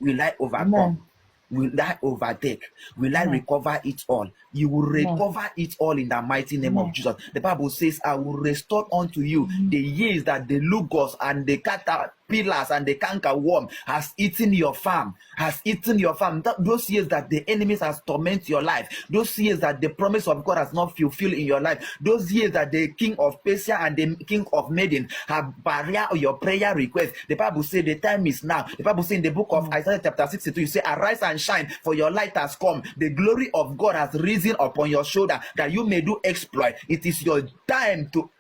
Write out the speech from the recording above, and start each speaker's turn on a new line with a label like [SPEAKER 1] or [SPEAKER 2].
[SPEAKER 1] Will I overcome?
[SPEAKER 2] Amen.
[SPEAKER 1] Will I overtake? Will I
[SPEAKER 2] Amen.
[SPEAKER 1] recover it all? You will
[SPEAKER 2] Amen.
[SPEAKER 1] recover it all in the mighty name of
[SPEAKER 2] Amen.
[SPEAKER 1] Jesus. The Bible says, I will restore unto you the years that the locust and the caterpillars and the cankerworm has eaten your farm, those years that the enemies has tormented your life, those years that the promise of God has not fulfilled in your life, those years that the king of Persia and the king of Medan have barrier your prayer request. The Bible says the time is now. The Bible says in the book of Isaiah chapter 62, you say, arise and shine, for your light has come. The glory of God has risen upon your shoulder, that you may do exploit. It is your time to